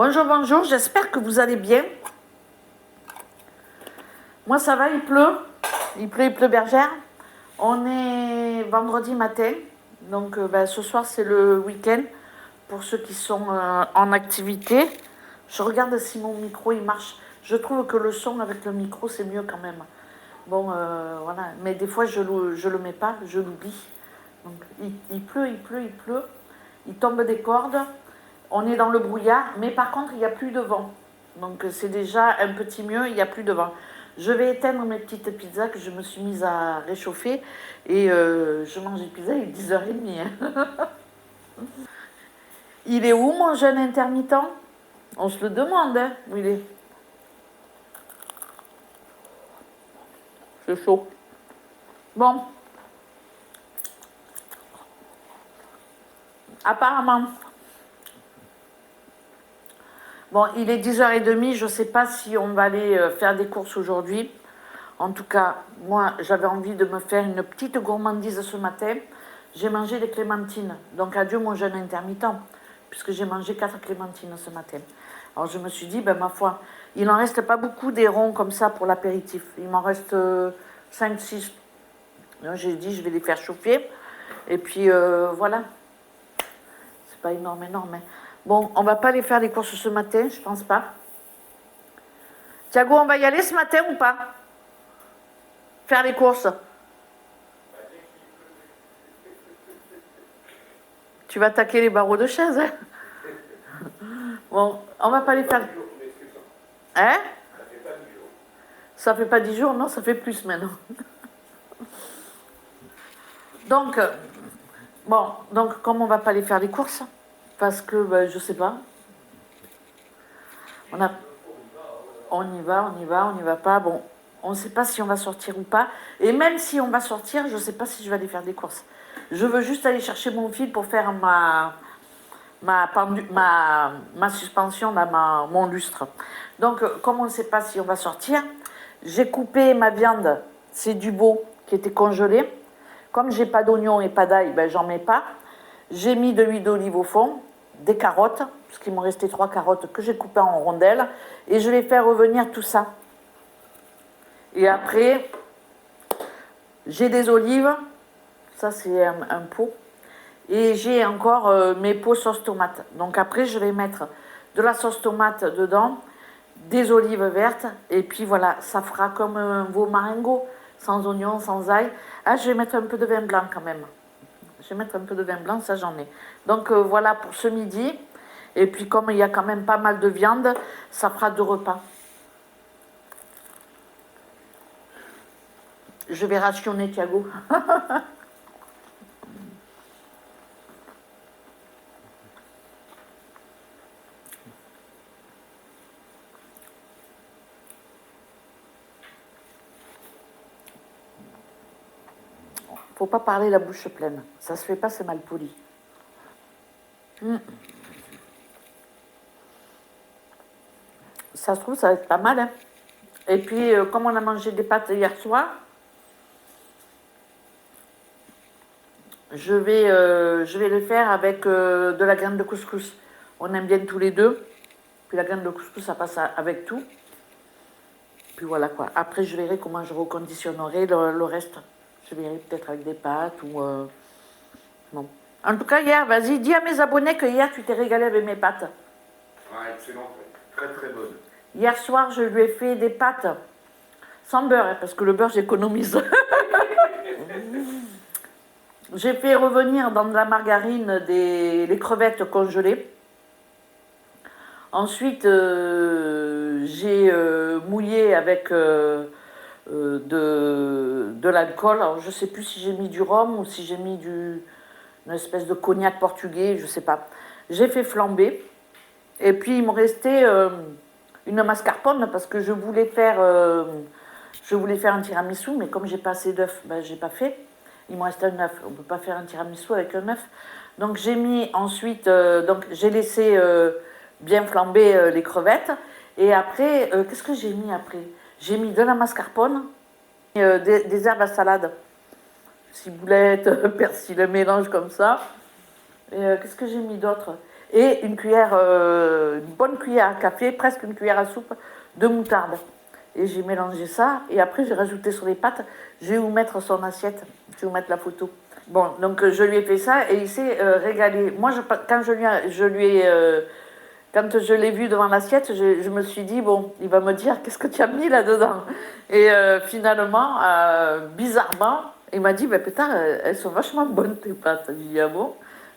Bonjour, bonjour, j'espère que vous allez bien. Moi ça va, il pleut bergère. On est vendredi matin, donc ce soir c'est le week-end pour ceux qui sont en activité. Je regarde si mon micro il marche. Je trouve que le son avec le micro c'est mieux quand même. Bon, voilà, mais des fois je le mets pas, je l'oublie. Donc il pleut, il tombe des cordes. On est dans le brouillard, mais par contre, il n'y a plus de vent. Donc c'est déjà un petit mieux, il n'y a plus de vent. Je vais éteindre mes petites pizzas que je me suis mise à réchauffer et je mange des pizzas, il est 10h30. Hein. Il est où mon jeûne intermittent? On se le demande, hein, où il est. C'est chaud. Bon, apparemment, bon, il est 10h30, je ne sais pas si on va aller faire des courses aujourd'hui. En tout cas, moi, j'avais envie de me faire une petite gourmandise ce matin. J'ai mangé des clémentines. Donc, adieu mon jeûne intermittent, puisque j'ai mangé 4 clémentines ce matin. Alors, je me suis dit, ben, ma foi, il n'en reste pas beaucoup des ronds comme ça pour l'apéritif. Il m'en reste 5-6. J'ai dit, je vais les faire chauffer. Et puis, voilà. C'est pas énorme, énorme. Hein. Bon, on va pas aller faire les courses ce matin, je pense pas. Thiago, on va y aller ce matin ou pas? Faire les courses. Tu vas attaquer les barreaux de chaise. Hein. Bon, on va pas les faire. Hein? Ça fait pas 10 jours, non, ça fait plus maintenant. Donc, bon, donc comme on va pas aller faire les courses, parce que je sais pas, on a, on y va pas. Bon, on ne sait pas si on va sortir ou pas. Et même si on va sortir, je sais pas si je vais aller faire des courses. Je veux juste aller chercher mon fil pour faire ma suspension, mon lustre. Donc, comme on ne sait pas si on va sortir, j'ai coupé ma viande, c'est du veau qui était congelé. Comme j'ai pas d'oignon et pas d'ail, j'en mets pas. J'ai mis de l'huile d'olive au fond, des carottes, parce qu'il m'en restait 3 carottes que j'ai coupées en rondelles, et je vais faire revenir tout ça. Et après, j'ai des olives, ça c'est un pot, et j'ai encore mes pots sauce tomate. Donc après, je vais mettre de la sauce tomate dedans, des olives vertes, et puis voilà, ça fera comme un veau marengo, sans oignon, sans ail. Ah, je vais mettre un peu de vin blanc quand même. Je vais mettre un peu de vin blanc, ça j'en ai. Donc voilà pour ce midi. Et puis comme il y a quand même pas mal de viande, ça fera 2 repas. Je vais rationner Thiago. Faut pas parler la bouche pleine. Ça se fait pas, c'est mal poli. Ça se trouve, ça va être pas mal. Hein. Et puis, comme on a mangé des pâtes hier soir, je vais le faire avec de la graine de couscous. On aime bien tous les deux. Puis la graine de couscous, ça passe avec tout. Puis voilà quoi. Après, je verrai comment je reconditionnerai le reste. Je verrai peut-être avec des pâtes ou... non. En tout cas, hier, vas-y, dis à mes abonnés que hier, tu t'es régalé avec mes pâtes. Ah, excellent, très très bonne. Hier soir, je lui ai fait des pâtes sans beurre, hein, parce que le beurre, j'économise. J'ai fait revenir dans de la margarine les crevettes congelées. Ensuite, j'ai mouillé avec de l'alcool. Alors, je ne sais plus si j'ai mis du rhum ou si j'ai mis une espèce de cognac portugais, je ne sais pas. J'ai fait flamber. Et puis, il me restait une mascarpone parce que je voulais faire un tiramisu, mais comme j'ai pas assez d'œufs, j'ai pas fait. Il me reste un œuf. On ne peut pas faire un tiramisu avec un œuf. Donc j'ai mis ensuite, donc j'ai laissé bien flamber les crevettes. Et après, qu'est-ce que j'ai mis après? J'ai mis de la mascarpone, des herbes à salade, ciboulette, persil, mélange comme ça. Et qu'est-ce que j'ai mis d'autre? et une cuillère, une bonne cuillère à café, presque une cuillère à soupe de moutarde. Et j'ai mélangé ça, et après j'ai rajouté sur les pâtes, je vais vous mettre son assiette, je vais vous mettre la photo. Bon, donc je lui ai fait ça, et il s'est régalé. Moi, quand quand je l'ai vu devant l'assiette, je me suis dit, bon, il va me dire, qu'est-ce que tu as mis là-dedans? Et finalement, bizarrement, il m'a dit, ben, putain, elles sont vachement bonnes tes pâtes. J'ai dit, ah bon?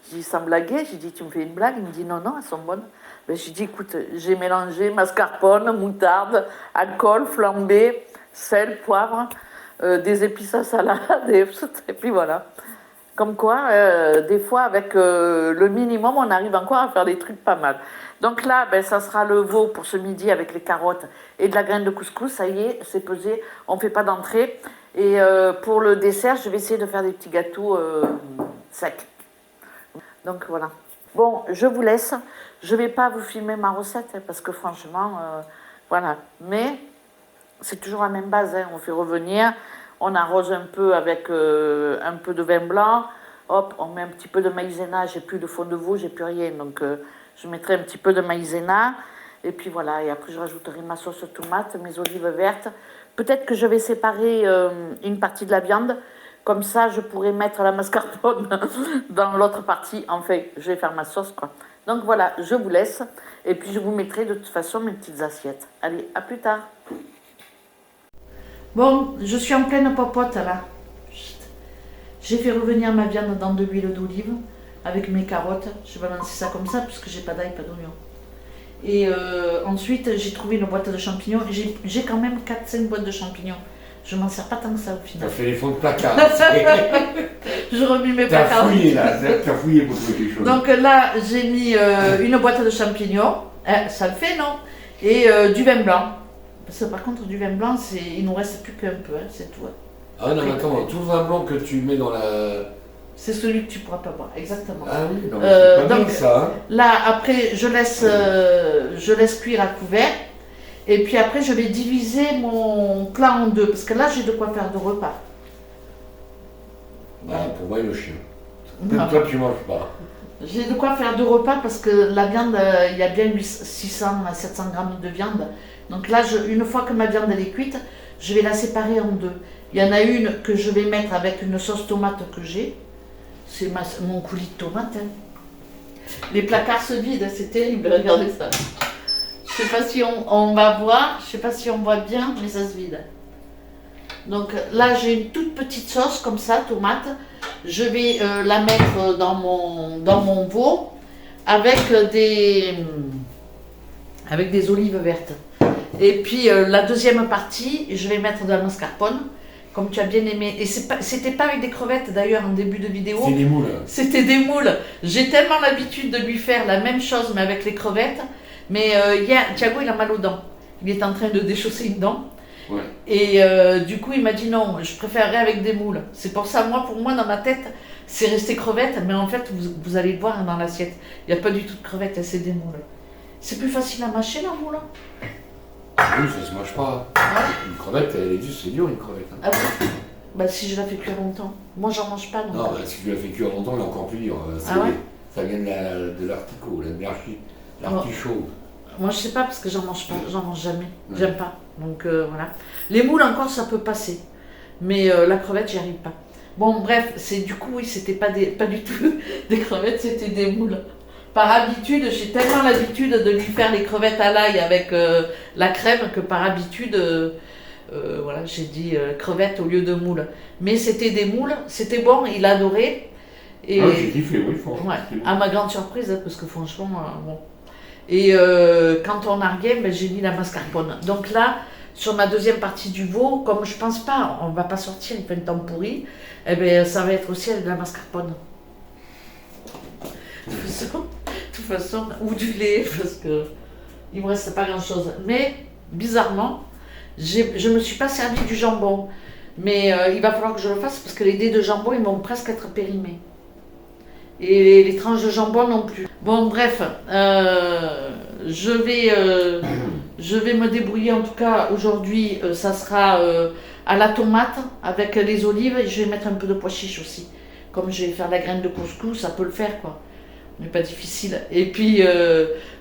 J'ai dit, sans blaguer, j'ai dit, tu me fais une blague? Il me dit, non, non, elles sont bonnes. Ben, j'ai dit, écoute, j'ai mélangé mascarpone, moutarde, alcool, flambé, sel, poivre, des épices à salade, et puis voilà. Comme quoi, des fois, avec le minimum, on arrive encore à faire des trucs pas mal. Donc là, ben, ça sera le veau pour ce midi avec les carottes et de la graine de couscous. Ça y est, c'est pesé, on ne fait pas d'entrée. Et pour le dessert, je vais essayer de faire des petits gâteaux secs. Donc voilà. Bon, je vous laisse. Je ne vais pas vous filmer ma recette hein, parce que franchement, voilà. Mais c'est toujours la même base. Hein. On fait revenir, on arrose un peu avec un peu de vin blanc. Hop, on met un petit peu de maïzena. J'ai plus de fond de veau, j'ai plus rien. Donc je mettrai un petit peu de maïzena. Et puis voilà. Et après, je rajouterai ma sauce tomate, mes olives vertes. Peut-être que je vais séparer une partie de la viande. Comme ça, je pourrais mettre la mascarpone dans l'autre partie. Enfin, je vais faire ma sauce, quoi. Donc voilà, je vous laisse. Et puis, je vous mettrai de toute façon mes petites assiettes. Allez, à plus tard. Bon, je suis en pleine popote, là. J'ai fait revenir ma viande dans de l'huile d'olive avec mes carottes. Je vais lancer ça comme ça, puisque j'ai pas d'ail, pas d'oignon. Et ensuite, j'ai trouvé une boîte de champignons. J'ai quand même 4-5 boîtes de champignons. Je m'en sers pas tant que ça au final. T'as fait les fonds de placard. Je remets mes T'as placards. fouillé là, t'as fouillé pour trouver quelque chose. Donc là, j'ai mis une boîte de champignons. Ça le fait, non? Et du vin blanc. Parce que par contre, du vin blanc, il nous reste plus qu'un peu, hein, c'est tout. Hein. Ah non, mais attends, tout le vin blanc que tu mets dans la... C'est celui que tu pourras pas boire, exactement. Ah oui, non, mais c'est pas donc, bien ça. Hein. Là, après, je laisse cuire à couvert. Et puis après, je vais diviser mon plat en deux. Parce que là, j'ai de quoi faire 2 repas. Bah, pour moi, le chien. Non. Toi, tu manges pas. J'ai de quoi faire 2 repas parce que la viande, il y a bien 600 à 700 grammes de viande. Donc là, une fois que ma viande elle est cuite, je vais la séparer en 2. Il y en a une que je vais mettre avec une sauce tomate que j'ai. C'est mon coulis de tomate. Hein. Les placards se vident, c'est terrible, regardez ça. Je sais pas si on va voir, je sais pas si on voit bien, mais ça se vide. Donc là, j'ai une toute petite sauce comme ça, tomate. Je vais la mettre dans mon veau avec des olives vertes. Et puis la deuxième partie, je vais mettre de la mascarpone, comme tu as bien aimé. Et c'était pas avec des crevettes d'ailleurs en début de vidéo. C'est des moules. C'était des moules. J'ai tellement l'habitude de lui faire la même chose mais avec les crevettes. Mais hier, Thiago, il a mal aux dents. Il est en train de déchausser une dent. Ouais. Et du coup, il m'a dit non, je préférerais avec des moules. C'est pour ça, pour moi, dans ma tête, c'est resté crevettes. Mais en fait, vous allez le voir dans l'assiette. Il n'y a pas du tout de crevettes, c'est des moules. C'est plus facile à mâcher, la moule. Oui, ça se mange pas. Ouais. Une crevette, c'est dur une crevette. Hein. Ah bon? Bah si je la fais cuire longtemps. Moi, j'en mange pas. Donc. Non, bah, si tu la fais cuire longtemps, elle est encore plus dure. Ah ouais? Ça vient de l'articot, de l'artichaut. Moi, je sais pas parce que j'en mange pas, j'en mange jamais. Ouais. J'aime pas. Donc voilà. Les moules encore, ça peut passer. Mais la crevette, j'y arrive pas. Bon, bref, du coup, oui, c'était pas du tout des crevettes, c'était des moules. Par habitude, j'ai tellement l'habitude de lui faire les crevettes à l'ail avec la crème que par habitude, voilà, j'ai dit crevettes au lieu de moules. Mais c'était des moules, c'était bon, il adorait. Et, ah, j'ai kiffé, oui, franchement. Ouais, bon. à ma grande surprise, parce que franchement, bon. Et quand on arguait, ben, j'ai mis la mascarpone. Donc là, sur ma deuxième partie du veau, comme je pense pas, on va pas sortir, il fait un temps pourri, eh ben, ça va être aussi avec de la mascarpone. De toute façon, ou du lait, parce que il me reste pas grand chose. Mais bizarrement, je me suis pas servi du jambon. Mais il va falloir que je le fasse parce que les dés de jambon, ils vont presque être périmés. Et les tranches de jambon non plus. Bon, bref, je vais me débrouiller. En tout cas, aujourd'hui, ça sera à la tomate avec les olives. Et je vais mettre un peu de pois chiches aussi. Comme je vais faire la graine de couscous, ça peut le faire, quoi. mais pas difficile. Et puis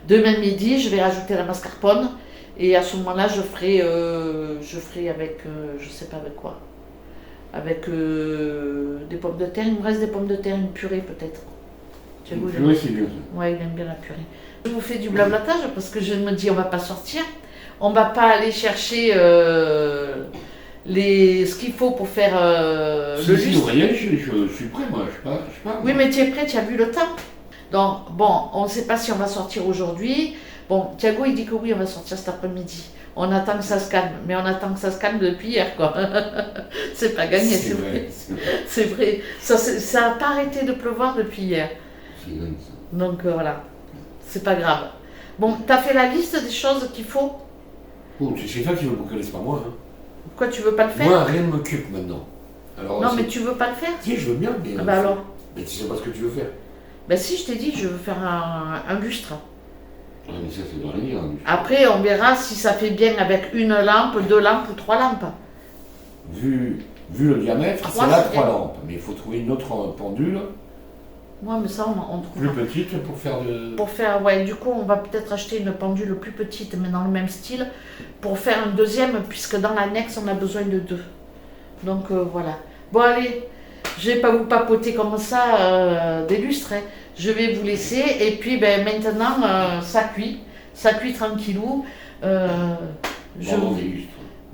demain midi, je vais rajouter la mascarpone. Et à ce moment-là, je ferai avec, je sais pas avec quoi. Avec des pommes de terre. Il me reste des pommes de terre, une purée peut-être. Une purée, c'est bien ça. Ouais, il aime bien la purée. Je vous fais du blablatage parce que je me dis on va pas sortir. On va pas aller chercher ce qu'il faut pour faire le lustre. Je suis prêt, moi. Je pars. Oui, mais tu es prêt, tu as vu le temps. Donc, bon, on ne sait pas si on va sortir aujourd'hui. Bon, Thiago, il dit que oui, on va sortir cet après-midi. On attend que ça se calme. Mais on attend que ça se calme depuis hier, quoi. C'est pas gagné, c'est vrai. C'est vrai. Ça n'a pas arrêté de pleuvoir depuis hier. C'est dingue, ça. Donc, voilà. C'est pas grave. Bon, tu as fait la liste des choses qu'il faut? Bon, c'est ça qui veut boucler, c'est pas moi. Hein. Pourquoi tu veux pas le faire? Moi, rien ne m'occupe maintenant. Alors, non, mais tu veux pas le faire? Si, je veux bien, mais. Ah bah alors? Mais tu sais pas ce que tu veux faire. Ben si, je t'ai dit, je veux faire un lustre. Ah, mais ça, c'est dans les liens. Après, on verra si ça fait bien avec une lampe, 2 lampes ou 3 lampes. Vu le diamètre, c'est là 3 lampes. Mais il faut trouver une autre pendule. Ouais, mais ça, on trouve. Plus petite pour faire de. Pour faire, ouais, du coup, on va peut-être acheter une pendule plus petite, mais dans le même style, pour faire un deuxième, puisque dans l'annexe, on a besoin de 2. Donc, voilà. Bon, allez, je vais pas vous papoter comme ça des lustres, hein. Je vais vous laisser, et puis ben, maintenant, ça cuit tranquillou.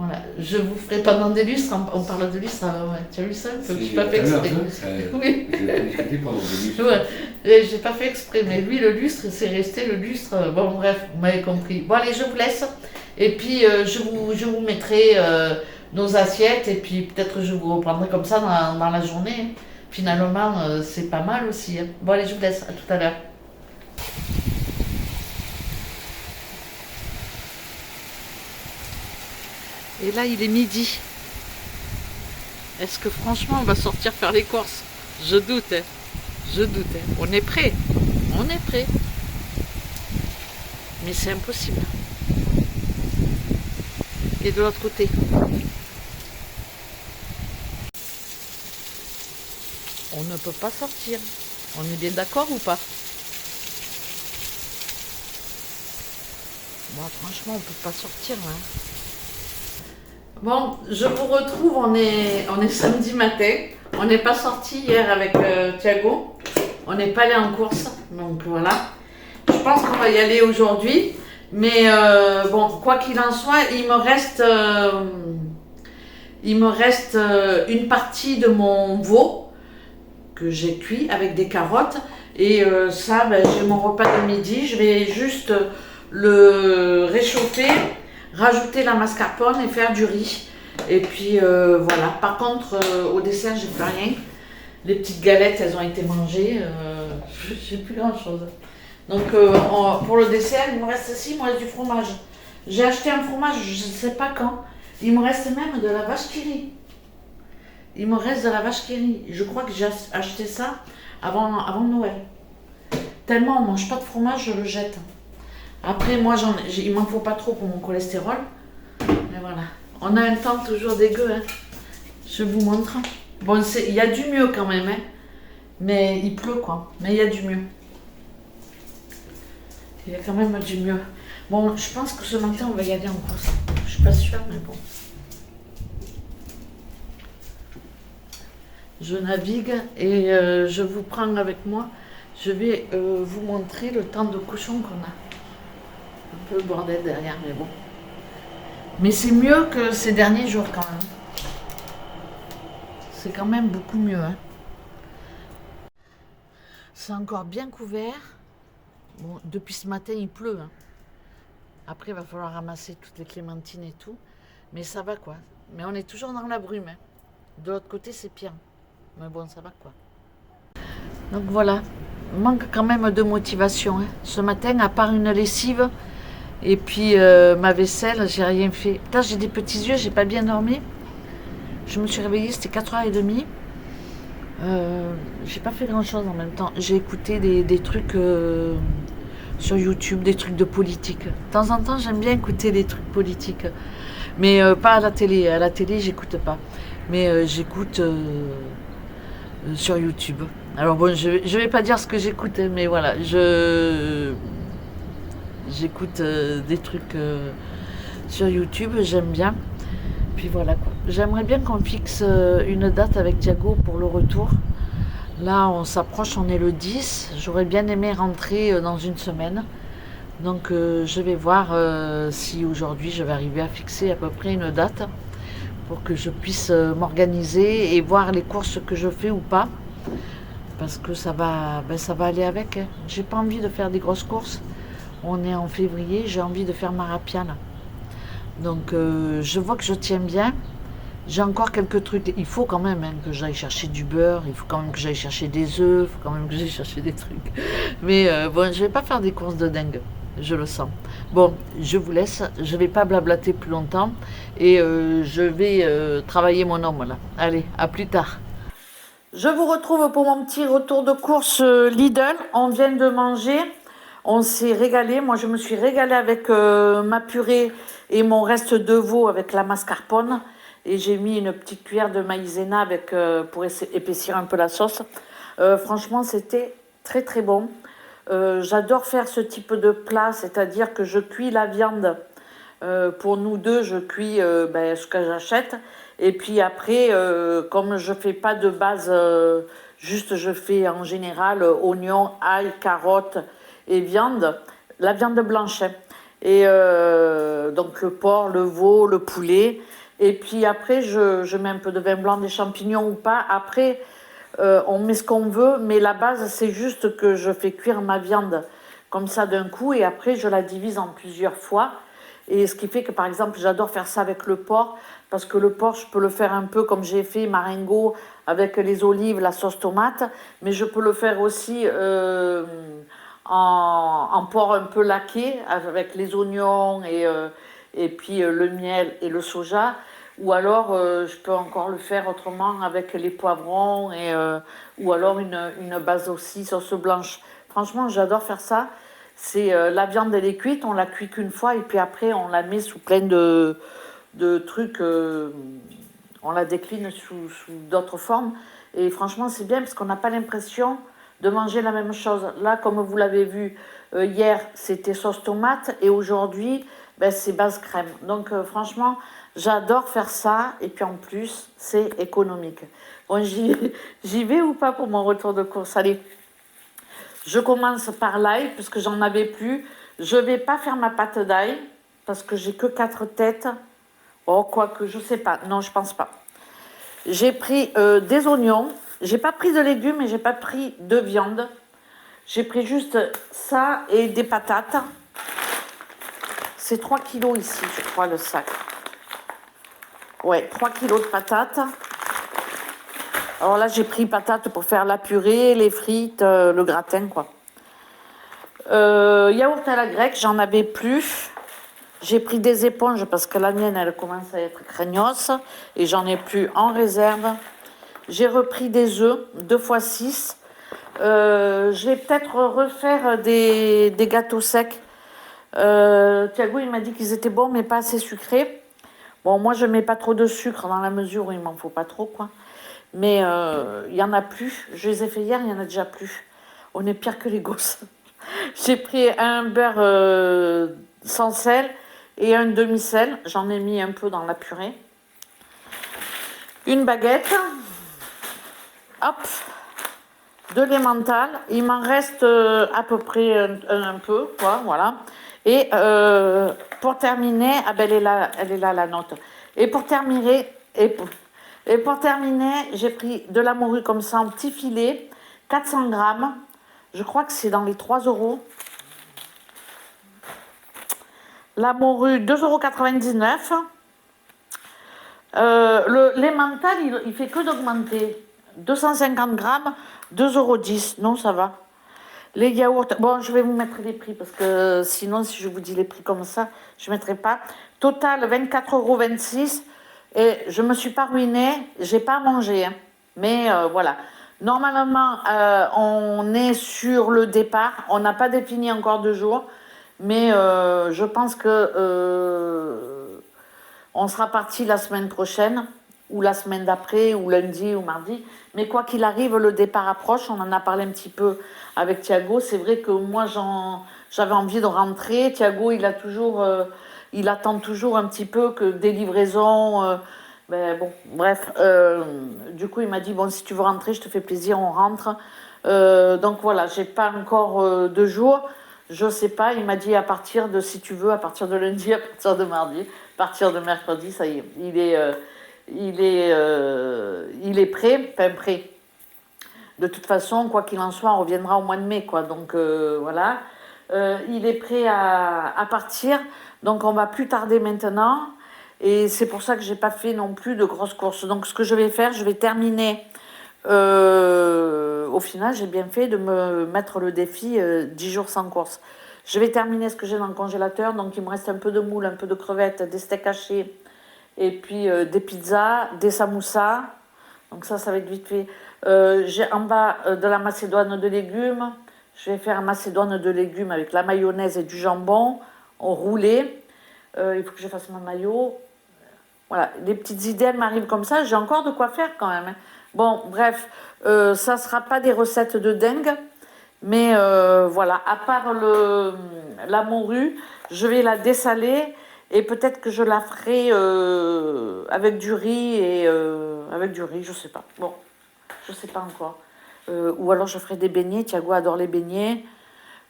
Voilà, je vous ferai pendant des lustres, on parle de lustres, ouais. Tu as vu ça? Je n'ai pas fait exprès. Oui. Je vais discuter pendant des lustres. Ouais, j'ai pas fait exprès, mais lui, le lustre, c'est resté le lustre. Bon, bref, vous m'avez compris. Bon, allez, je vous laisse, et puis je vous mettrai nos assiettes, et puis peut-être je vous reprendrai comme ça dans la journée. Finalement, c'est pas mal aussi. Hein. Bon, allez, je vous laisse, à tout à l'heure. Et là, il est midi. Est-ce que franchement, on va sortir faire les courses? Je doute, hein. Je doute. Hein. On est prêt. On est prêt. Mais c'est impossible. Et de l'autre côté. On ne peut pas sortir. On est bien d'accord ou pas? Bon, franchement, on peut pas sortir. Hein. Bon, je vous retrouve, on est samedi matin. On n'est pas sorti hier avec Thiago. On n'est pas allé en course. Donc voilà. Je pense qu'on va y aller aujourd'hui. Mais bon, quoi qu'il en soit, il me reste une partie de mon veau que j'ai cuit avec des carottes. Et ça, ben, j'ai mon repas de midi. Je vais juste le réchauffer, rajouter la mascarpone et faire du riz. Et puis voilà. Par contre, au dessert, j'ai plus rien. Les petites galettes, elles ont été mangées. J'ai plus grand chose. Donc pour le dessert, il me reste du fromage. J'ai acheté un fromage, je ne sais pas quand. Il me reste même de la vache qui rit. Il me reste de la vache qui rit. Je crois que j'ai acheté ça avant Noël. Tellement on ne mange pas de fromage, je le jette. Après, moi, il m'en faut pas trop pour mon cholestérol. Mais voilà. On a un temps toujours dégueu. Hein. Je vous montre. Bon, il y a du mieux quand même. Hein. Mais il pleut, quoi. Mais il y a du mieux. Il y a quand même du mieux. Bon, je pense que ce matin, on va y aller en course. Je suis pas sûre, mais bon. Je navigue et je vous prends avec moi. Je vais vous montrer le temps de cochon qu'on a. Un peu le bordel derrière, mais bon. Mais c'est mieux que ces derniers jours quand même. C'est quand même beaucoup mieux. Hein. C'est encore bien couvert. Bon, depuis ce matin, il pleut. Hein. Après, il va falloir ramasser toutes les clémentines et tout. Mais ça va quoi. Mais on est toujours dans la brume. Hein. De l'autre côté, c'est pire. Mais bon, ça va quoi. Donc voilà. Il manque quand même de motivation. Hein. Ce matin, à part une lessive et puis ma vaisselle, j'ai rien fait. Putain, j'ai des petits yeux, j'ai pas bien dormi. Je me suis réveillée, c'était 4h30. J'ai pas fait grand chose en même temps. J'ai écouté des trucs sur YouTube, des trucs de politique. De temps en temps, j'aime bien écouter des trucs politiques. Mais pas à la télé. À la télé, j'écoute pas. Mais j'écoute sur YouTube. Alors bon, je vais pas dire ce que j'écoute, mais voilà, j'écoute des trucs sur YouTube, j'aime bien. Puis voilà quoi. J'aimerais bien qu'on fixe une date avec Thiago pour le retour. Là, on s'approche, on est le 10. J'aurais bien aimé rentrer dans une semaine. Donc je vais voir si aujourd'hui je vais arriver à fixer à peu près une date pour que je puisse m'organiser et voir les courses que je fais ou pas. Parce que ça va aller avec. Hein. J'ai pas envie de faire des grosses courses. On est en février, j'ai envie de faire ma rapiale. Donc je vois que je tiens bien. J'ai encore quelques trucs. Il faut quand même que j'aille chercher du beurre, il faut quand même que j'aille chercher des œufs, il faut quand même que j'aille chercher des trucs. Mais bon, je vais pas faire des courses de dingue, je le sens. Bon, je vous laisse, je vais pas blablater plus longtemps et je vais travailler mon homme là. Allez, à plus tard. Je vous retrouve pour mon petit retour de course Lidl. On vient de manger, on s'est régalé. Moi, je me suis régalée avec ma purée et mon reste de veau avec la mascarpone. Et j'ai mis une petite cuillère de maïzena avec, pour épaissir un peu la sauce. Franchement, c'était très très bon. J'adore faire ce type de plat, c'est-à-dire que je cuis la viande. Pour nous deux, je cuis ce que j'achète. Et puis après, comme je fais pas de base, juste je fais en général oignons, ail, carottes et viande, la viande blanche. Hein. Et donc le porc, le veau, le poulet. Et puis après, je mets un peu de vin blanc, des champignons ou pas. Après, on met ce qu'on veut, mais la base, c'est juste que je fais cuire ma viande comme ça d'un coup. Et après, je la divise en plusieurs fois. Et ce qui fait que, par exemple, j'adore faire ça avec le porc, parce que le porc, je peux le faire un peu comme j'ai fait marengo avec les olives, la sauce tomate, mais je peux le faire aussi en porc un peu laqué, avec les oignons et puis le miel et le soja. Ou alors, je peux encore le faire autrement avec les poivrons ou alors une base aussi, sauce blanche. Franchement, j'adore faire ça. C'est la viande, elle est cuite, on la cuit qu'une fois et puis après, on la met sous plein de trucs. On la décline sous d'autres formes. Et franchement, c'est bien parce qu'on n'a pas l'impression de manger la même chose. Là, comme vous l'avez vu, hier, c'était sauce tomate et aujourd'hui, c'est base crème. Donc, franchement, j'adore faire ça. Et puis, en plus, c'est économique. Bon, j'y vais ou pas pour mon retour de course? Allez, je commence par l'ail puisque j'en avais plus. Je ne vais pas faire ma pâte d'ail parce que j'ai que 4 têtes. Oh, quoique, je sais pas. Non, je pense pas. J'ai pris des oignons. J'ai pas pris de légumes et j'ai pas pris de viande. J'ai pris juste ça et des patates. C'est 3 kilos ici, je crois, le sac. Ouais, 3 kilos de patates. Alors là, j'ai pris patates pour faire la purée, les frites, le gratin, quoi. Yaourt à la grecque, j'en avais plus. J'ai pris des éponges parce que la mienne, elle commence à être craignos et j'en ai plus en réserve. J'ai repris des œufs, 2 fois 6. Je vais peut-être refaire des gâteaux secs. Thiago, il m'a dit qu'ils étaient bons, mais pas assez sucrés. Bon, moi, je mets pas trop de sucre dans la mesure où il m'en faut pas trop, quoi. Mais il y en a plus. Je les ai fait hier, il y en a déjà plus. On est pire que les gosses. J'ai pris un beurre sans sel et un demi-sel. J'en ai mis un peu dans la purée. Une baguette. Hop. De l'emmental. Il m'en reste à peu près un peu, quoi, voilà. Et pour terminer, ah ben elle est là la note. Et pour terminer, j'ai pris de la morue comme ça en petit filet, 400 grammes. Je crois que c'est dans les 3 euros. La morue, 2,99 €. L'emmental, il fait que d'augmenter. 250 grammes, 2,10 €. Non, ça va. Les yaourts, bon, je vais vous mettre les prix parce que sinon, si je vous dis les prix comme ça, je ne mettrai pas. Total, 24,26 €. Et je ne me suis pas ruinée, je n'ai pas mangé. Hein. Mais voilà. Normalement, on est sur le départ. On n'a pas défini encore de jour. Mais je pense que on sera parti la semaine prochaine. ou la semaine d'après, ou lundi, ou mardi. Mais quoi qu'il arrive, le départ approche. On en a parlé un petit peu avec Thiago. C'est vrai que moi, j'avais envie de rentrer. Thiago, il attend toujours un petit peu que des livraisons. Ben bon, bref. Du coup, il m'a dit, bon, si tu veux rentrer, je te fais plaisir, on rentre. Donc voilà, j'ai pas encore 2 jours. Je sais pas, il m'a dit à partir de, si tu veux, à partir de lundi, à partir de mardi, à partir de mercredi, ça y est, il est prêt, enfin prêt. De toute façon, quoi qu'il en soit, on reviendra au mois de mai, quoi. Donc voilà, il est prêt à partir. Donc on va plus tarder maintenant. Et c'est pour ça que j'ai pas fait non plus de grosses courses. Donc ce que je vais faire, je vais terminer. Au final, j'ai bien fait de me mettre le défi 10 jours sans course. Je vais terminer ce que j'ai dans le congélateur. Donc il me reste un peu de moule, un peu de crevettes, des steaks hachés et puis des pizzas, des samoussas. Donc ça va être vite fait. J'ai en bas de la macédoine de légumes. Je vais faire une macédoine de légumes avec la mayonnaise et du jambon roulé. Il faut que je fasse mon maillot. Voilà, les petites idées, elles m'arrivent comme ça. J'ai encore de quoi faire quand même, hein. Bon, bref, ça ne sera pas des recettes de dingue. Mais voilà, à part la morue, je vais la dessaler. Et peut-être que je la ferai avec du riz avec du riz, je sais pas. Bon, je sais pas encore. Ou alors je ferai des beignets. Thiago adore les beignets.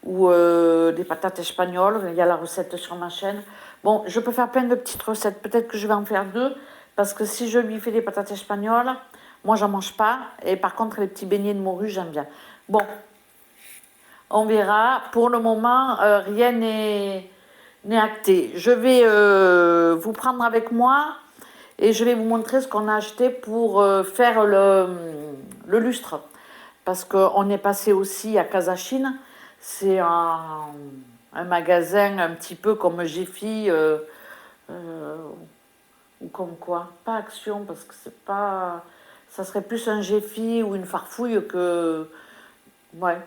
Ou des patates espagnoles. Il y a la recette sur ma chaîne. Bon, je peux faire plein de petites recettes. Peut-être que je vais en faire 2. Parce que si je lui fais des patates espagnoles, moi, j'en mange pas. Et par contre, les petits beignets de morue, j'aime bien. Bon, on verra. Pour le moment, rien n'est acté. Je vais vous prendre avec moi et je vais vous montrer ce qu'on a acheté pour faire le lustre. Parce qu'on est passé aussi à Casachine. C'est un magasin un petit peu comme Jiffy ou comme quoi. Pas Action, parce que c'est pas... Ça serait plus un Jiffy ou une Farfouille que... Ouais,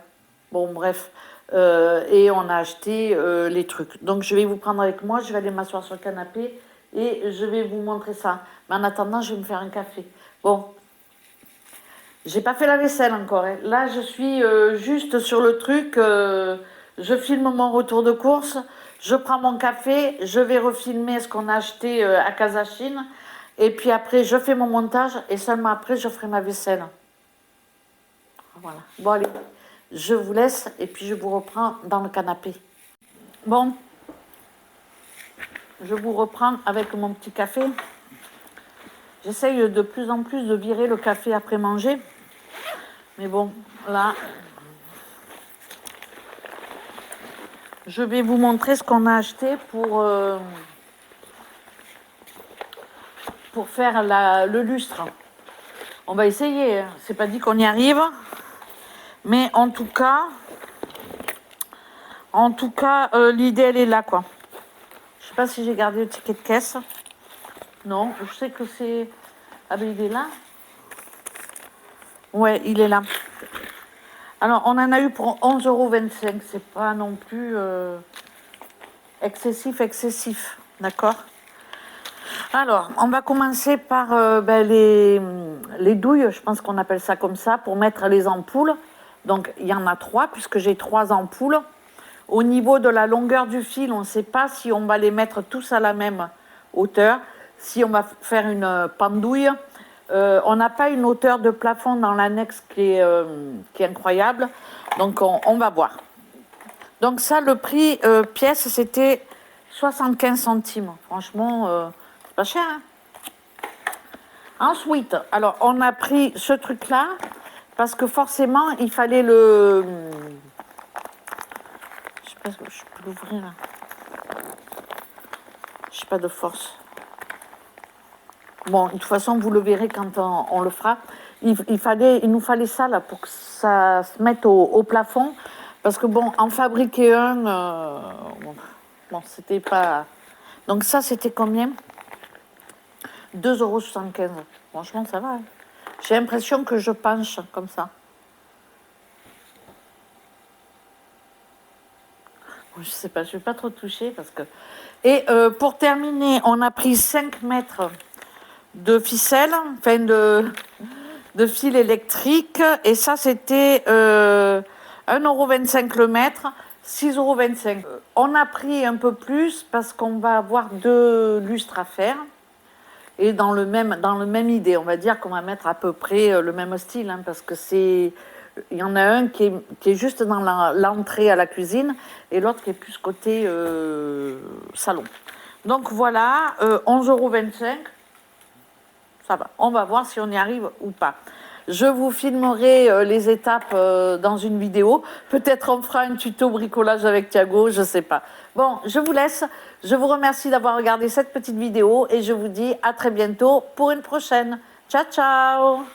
bon bref. Et on a acheté les trucs. Donc je vais vous prendre avec moi, je vais aller m'asseoir sur le canapé et je vais vous montrer ça. Mais en attendant, je vais me faire un café. Bon, j'ai pas fait la vaisselle encore, hein. Là, je suis juste sur le truc. Je filme mon retour de course. Je prends mon café. Je vais refilmer ce qu'on a acheté à Casachine. Et puis après, je fais mon montage. Et seulement après, je ferai ma vaisselle. Voilà. Bon, allez. Je vous laisse. Et puis, je vous reprends dans le canapé. Bon. Je vous reprends avec mon petit café. J'essaye de plus en plus de virer le café après manger. Mais bon, là, je vais vous montrer ce qu'on a acheté pour faire le lustre. On va essayer, hein. C'est pas dit qu'on y arrive. Mais en tout cas, l'idée, elle est là, quoi. Je sais pas si j'ai gardé le ticket de caisse. Non, je sais que c'est... Ah ben, il est là. Ouais, il est là. Alors, on en a eu pour 11,25 €. C'est pas non plus excessif. D'accord? Alors, on va commencer par les douilles, je pense qu'on appelle ça comme ça, pour mettre les ampoules. Donc, il y en a 3, puisque j'ai 3 ampoules. Au niveau de la longueur du fil, on ne sait pas si on va les mettre tous à la même hauteur. Si on va faire une pendouille, on n'a pas une hauteur de plafond dans l'annexe qui est incroyable. Donc, on va voir. Donc ça, le prix pièce, c'était 75 centimes. Franchement, c'est pas cher, hein. Ensuite, alors, on a pris ce truc-là, parce que forcément, il fallait le... Je sais pas si je peux l'ouvrir, là. Je sais pas de force. Bon, de toute façon, vous le verrez quand on le fera. Il nous fallait ça, là, pour que ça se mette au plafond. Parce que, bon, en fabriquer un... bon, c'était pas... Donc ça, c'était combien? 2,75 €. Franchement, ça va, hein. J'ai l'impression que je penche comme ça. Bon, je sais pas, je vais pas trop toucher parce que... Et pour terminer, on a pris 5 mètres de ficelle, enfin de fil électrique. Et ça, c'était 1,25 € le mètre, 6,25 €. On a pris un peu plus parce qu'on va avoir 2 lustres à faire. Et dans le même idée, on va dire qu'on va mettre à peu près le même style, hein, parce que il y en a un qui est juste dans l'entrée à la cuisine et l'autre qui est plus côté salon. Donc voilà, 11,25 €, ça va. On va voir si on y arrive ou pas. Je vous filmerai les étapes dans une vidéo. Peut-être on fera un tuto bricolage avec Thiago, je ne sais pas. Bon, je vous laisse. Je vous remercie d'avoir regardé cette petite vidéo et je vous dis à très bientôt pour une prochaine. Ciao, ciao!